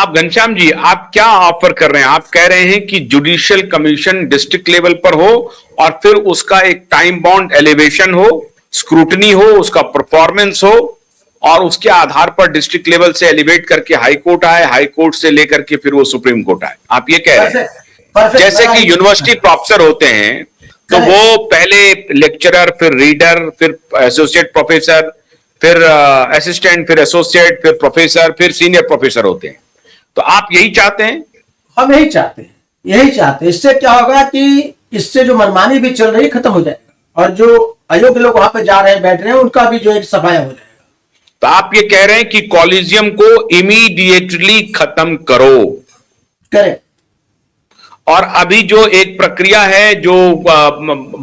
आप घनश्याम जी, आप क्या ऑफर कर रहे हैं? आप कह रहे हैं कि जुडिशियल कमीशन डिस्ट्रिक्ट लेवल पर हो और फिर उसका एक टाइम बाउंड एलिवेशन हो, स्क्रूटनी हो, उसका परफॉर्मेंस हो और उसके आधार पर डिस्ट्रिक्ट लेवल से एलिवेट करके हाई कोर्ट आए, हाई कोर्ट से लेकर के फिर वो सुप्रीम कोर्ट आए। आप ये कह रहे हैं? जैसे कि यूनिवर्सिटी प्रोफेसर होते हैं तो वो पहले लेक्चरर, फिर रीडर, फिर एसोसिएट प्रोफेसर, फिर असिस्टेंट, फिर एसोसिएट, फिर प्रोफेसर, फिर सीनियर प्रोफेसर होते हैं। तो आप यही चाहते हैं? हम यही चाहते हैं, यही चाहते हैं। इससे क्या होगा कि इससे जो मनमानी भी चल रही खत्म हो जाएगा और जो अयोग्य लोग वहां पे जा रहे हैं, बैठ रहे हैं, उनका भी जो है सफाया हो जाएगा। तो आप ये कह रहे हैं कि कॉलेजियम को इमीडिएटली खत्म करो? करें। और अभी जो एक प्रक्रिया है, जो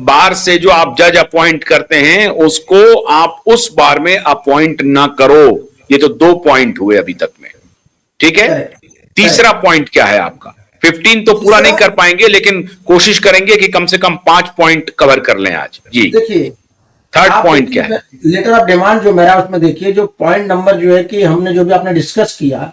बार से जो आप जज अपॉइंट करते हैं, उसको आप उस बार में अपॉइंट ना करो। ये तो 2 पॉइंट हुए अभी तक में, ठीक है? तीसरा पॉइंट क्या है आपका? 15 तो पूरा नहीं कर पाएंगे, लेकिन कोशिश करेंगे कि कम से कम 5 पॉइंट कवर कर लें आज। जी देखिए, थर्ड पॉइंट क्या है? लेटर ऑफ डिमांड जो मेरा, उसमें देखिए जो पॉइंट नंबर जो है कि हमने जो भी आपने डिस्कस किया,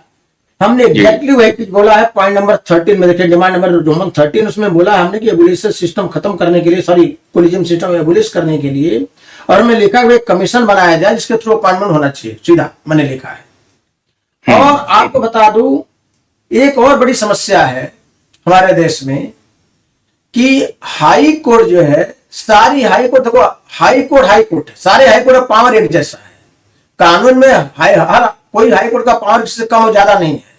हमने एग्जैक्टली वही चीज बोला है। पॉइंट नंबर 13 में देखिए, डिमांड नंबर रोमन 13, उसमें बोला है हमने कि एबोलिशन सिस्टम खत्म करने के लिए, सॉरी कोलिजियम सिस्टम एबोलिश करने के लिए, और हमें लिखा है एक कमीशन बनाया जाए जिसके थ्रू अपॉइंटमेंट होना चाहिए, सीधा मैंने लिखा है। और आपको बता दूं, एक और बड़ी समस्या है हमारे देश में कि हाई कोर्ट जो है, सारी हाई कोर्ट, देखो हाई कोर्ट है, सारे हाई कोर्ट का पावर एक जैसा है। कानून में हर कोई हाई कोर्ट का पावर इससे कम और ज्यादा नहीं है।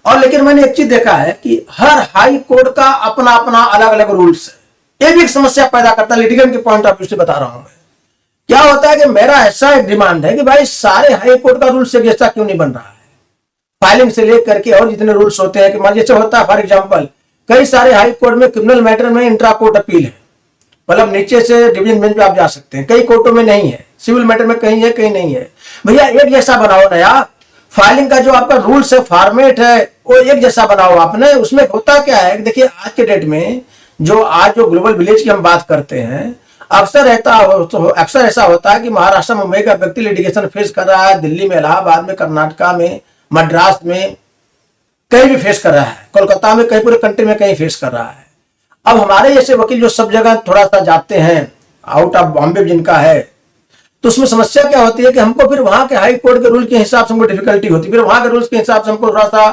और लेकिन मैंने एक चीज देखा है कि हर हाई कोर्ट का अपना अपना अलग अलग रूल्स है। ये भी एक समस्या पैदा करता है, लिटिगेंट के पॉइंट ऑफ व्यू से बता रहा हूं मैं। क्या होता है कि मेरा ऐसा एक डिमांड है कि भाई सारे हाई कोर्ट का रूल्स एक जैसा क्यों नहीं बन रहा है, फाइलिंग से लेकर के और जितने रूल्स होते हैं। कि मान जैसे होता है फॉर एग्जाम्पल, कई सारे हाई कोर्ट में क्रिमिनल मैटर में इंट्रा कोर्ट अपील है, मतलब नीचे से डिवीजन बेंच पे आप जा सकते हैं। कई कोर्टों में नहीं है, सिविल मैटर में कहीं है कहीं नहीं है। भैया एक जैसा बनाओ ना यार, फाइलिंग का जो आपका रूल्स है, फॉर्मेट है, वो एक जैसा बनाओ आपने। उसमें होता क्या है, देखिए आज के डेट में जो ग्लोबल विलेज की हम बात करते हैं, अक्सर ऐसा होता है कि महाराष्ट्र मुंबई का व्यक्ति लिटिगेशन फेस कर रहा है, दिल्ली में, इलाहाबाद में, कर्नाटका में, मद्रास में, कहीं भी फेस कर रहा है, कोलकाता में, कहीं पूरे कंट्री में कहीं फेस कर रहा है। अब हमारे जैसे वकील जो सब जगह थोड़ा सा जाते हैं, आउट ऑफ बॉम्बे जिनका है, तो उसमें समस्या क्या होती है कि हमको फिर वहां के हाई कोर्ट के रूल के हिसाब से हमको डिफिकल्टी होती है। फिर वहां के रूल्स के हिसाब से हमको थोड़ा सा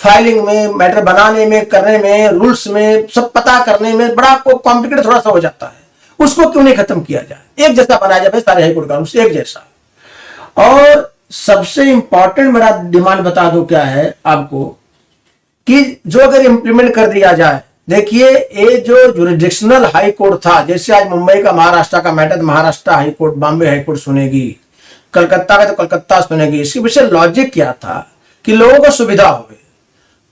फाइलिंग में, मैटर बनाने में, करने में, रूल्स में सब पता करने में बड़ा कॉम्प्लिकेटेड थोड़ा सा हो जाता है। उसको क्यों नहीं खत्म किया जाए, एक जैसा बनाया जाए सारे हाई कोर्ट का रूल्स एक जैसा। और सबसे इंपॉर्टेंट मेरा डिमांड बता दो क्या है आपको, कि जो अगर इंप्लीमेंट कर दिया जाए, देखिए ये जो जुरिडिक्शनल हाई कोर्ट था, जैसे आज मुंबई का, महाराष्ट्र का matter Maharashtra high court, Bombay high court सुनेगी, कलकत्ता का तो कलकत्ता सुनेगी। इसके पीछे लॉजिक क्या था कि लोगों को सुविधा हो।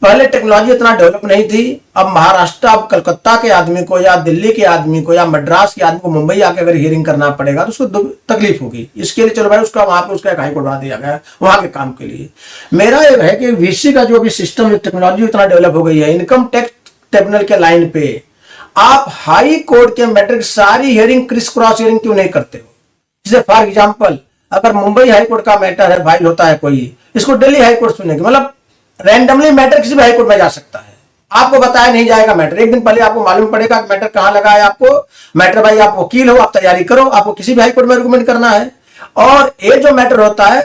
पहले टेक्नोलॉजी इतना डेवलप नहीं थी। अब महाराष्ट्र, अब कलकत्ता के आदमी को या दिल्ली के आदमी को या मद्रास के आदमी को मुंबई आके अगर हियरिंग करना पड़ेगा तो उसको तकलीफ होगी। इसके लिए चलो भाई उसका वहां पे उसका एक हाई कोर्ट बना दिया गया वहां के काम के लिए। मेरा ये है कि वीसी का जो भी सिस्टम, टेक्नोलॉजी इतना डेवलप हो गई है, इनकम टैक्स ट्रिब्यूनल के लाइन पे आप हाई कोर्ट के मैटर की सारी हियरिंग क्रिस क्रॉस हियरिंग क्यों नहीं करते हो? जैसे फॉर एग्जाम्पल, अगर मुंबई हाई कोर्ट का मैटर है, फाइल होता है कोई, इसको दिल्ली हाई कोर्ट सुनेगी, मतलब रैंडमली मैटर किसी भी हाई कोर्ट में जा सकता है। आपको बताया नहीं जाएगा मैटर, एक दिन पहले आपको मालूम पड़ेगा मैटर कहां लगा है। आपको मैटर, भाई आप वकील हो, आप तैयारी करो, आपको किसी भी हाई कोर्ट में रिकमेंड करना है, और ये जो मैटर होता है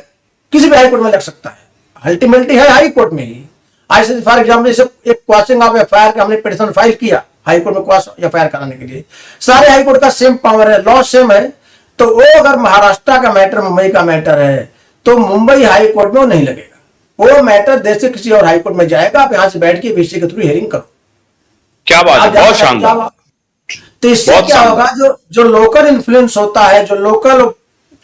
किसी भी हाई कोर्ट में लग सकता है, अल्टीमेटली है हाई कोर्ट में ही। ऐसे फॉर एग्जाम्पल, जैसे एक क्वाशिंग ऑफ एफआईआर का हमने पिटीशन फाइल किया हाई कोर्ट में क्वाश एफआईआर कराने के लिए, सारे हाई कोर्ट का सेम पावर है, लॉ सेम है। तो वो अगर महाराष्ट्र का मैटर मुंबई का मैटर है तो मुंबई हाई कोर्ट में वो नहीं लगेगा, वो मैटर देश से किसी और हाई कोर्ट में जाएगा। आप यहां से बैठ के वीसी के थ्रू हियरिंग करो। क्या बात है, बहुत शानदार। तो इससे क्या होगा, जो लोकल इन्फ्लुएंस होता है, जो लोकल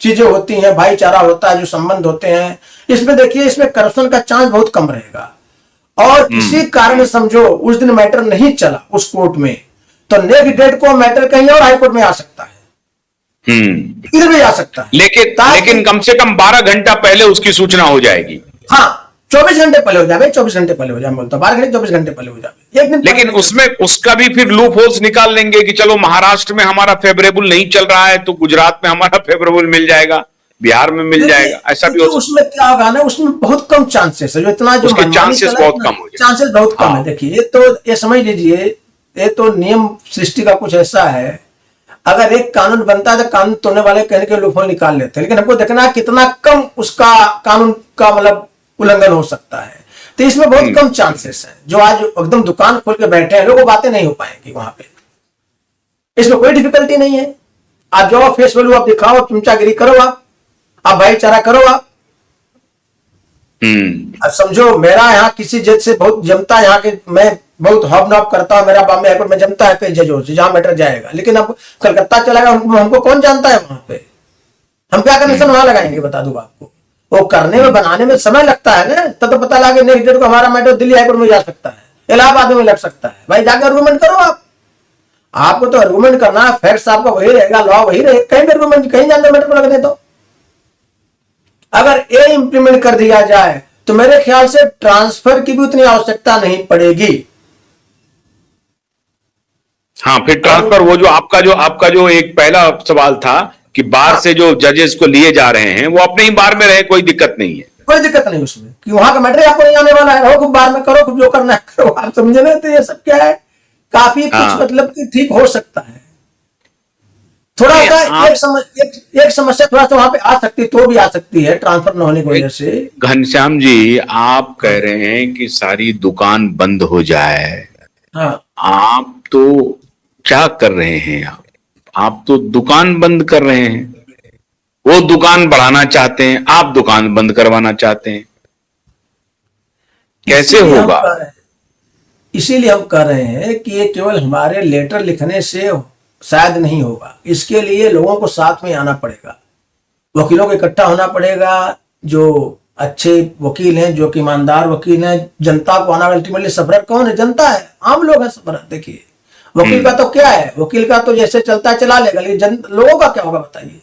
चीजें होती हैं, भाईचारा होता है, जो संबंध होते हैं, इसमें देखिए इसमें करप्शन का चांस बहुत कम रहेगा। और इसी कारण समझो उस दिन मैटर नहीं चला उस कोर्ट में, तो नेक्स्ट डेट को मैटर कहीं और हाई कोर्ट में आ सकता है, इधर भी आ सकता है। लेकिन कम से कम 12 घंटा पहले उसकी सूचना हो जाएगी। हाँ, 24 घंटे पहले हो जाए, 24 घंटे पहले हो जाए, बोलता 12 घंटे 24 घंटे पहले हो जाए, एक दिन। लेकिन उसमें उसका भी फिर लूप होल्स निकाल लेंगे कि चलो महाराष्ट्र में हमारा फेवरेबल नहीं चल रहा है तो गुजरात में हमारा फेवरेबल मिल जाएगा, बिहार में मिल जाएगा, ऐसा भी हो सकता उसमें क्या होगा ना, उसमें बहुत कम चांसेस है, जो इतना जो उसके मनमानी चांसेस चला बहुत है, कम हो जाए। चांसेस बहुत कम है। हाँ। देखिए ये समझ लीजिए, ये तो नियम सृष्टि का कुछ ऐसा है, अगर एक कानून बनता है तो कानून तोड़ने वाले कहने के लूपहोल निकाल लेते हैं, लेकिन हमको देखना है कितना कम उसका कानून का मतलब उल्लंघन हो सकता है। तो इसमें बहुत कम चांसेस है। जो आज एकदम दुकान खोल के बैठे हैं लोग, वो बातें नहीं हो पाएंगी वहां पे, इसमें कोई डिफिकल्टी नहीं है। आप जाओ, फेस वैल्यू आप दिखाओ, चमचागिरी करो, आप भाईचारा करो। आप अब समझो, मेरा यहाँ किसी जज से बहुत जमता है, यहाँ के मैं बहुत हॉबनॉब करता हूँ, मेरा बॉम्बे हाईकोर्ट में जमता है कई जजों से, जहां मैटर जाएगा, लेकिन अब कलकत्ता चला गया, हमको कौन जानता है वहां पे, हम क्या कनेक्शन वहां लगाएंगे, बता दूं आपको। वो करने में बनाने में समय लगता है ना, तब तो पता लगे नेक्स्ट डेट को हमारा मैटर दिल्ली हाईकोर्ट में जा सकता है, इलाहाबाद में लग सकता है। भाई जाकर आर्गूमेंट करो आप, आपको तो आर्गूमेंट करना है, फैक्ट्स आपका वही रहेगा, लॉ वही रहेगा, कहीं भी आर्गूमेंट कहीं जाने मैटर को लगने दो। अगर ये इंप्लीमेंट कर दिया जाए तो मेरे ख्याल से ट्रांसफर की भी उतनी आवश्यकता नहीं पड़ेगी। हाँ, फिर ट्रांसफर, वो जो आपका जो एक पहला सवाल था कि बाहर से जो जजेस को लिए जा रहे हैं वो अपने ही बार में रहे, कोई दिक्कत नहीं है, कोई दिक्कत नहीं उसमें, कि वहां का मैटर आपको नहीं आने वाला है, रहो खूब बाहर में करो, खूब जो करना है करो, आप समझे ना। तो ये सब क्या है, काफी कुछ मतलब कि ठीक हो सकता है। थोड़ा सा एक समस्या थोड़ा सा वहां पे आ सकती, तो भी आ सकती है ट्रांसफर न होने की वजह से। घनश्याम जी, आप कह रहे हैं कि सारी दुकान बंद हो जाए, हाँ, आप तो क्या कर रहे हैं? आप तो दुकान बंद कर रहे हैं, वो दुकान बढ़ाना चाहते हैं, आप दुकान बंद करवाना चाहते हैं, कैसे होगा? इसीलिए हम कह रहे हैं कि ये केवल हमारे लेटर लिखने से शायद नहीं होगा, इसके लिए लोगों को साथ में आना पड़ेगा, वकीलों को इकट्ठा होना पड़ेगा, जो अच्छे वकील हैं, जो कि ईमानदार वकील हैं, जनता को आना। अल्टीमेटली सफरर कौन है? जनता है, आम लोग हैं सफरर। देखिए वकील का तो क्या है, वकील का तो जैसे चलता है चला लेगा, लेकिन लोगों का क्या होगा बताइए।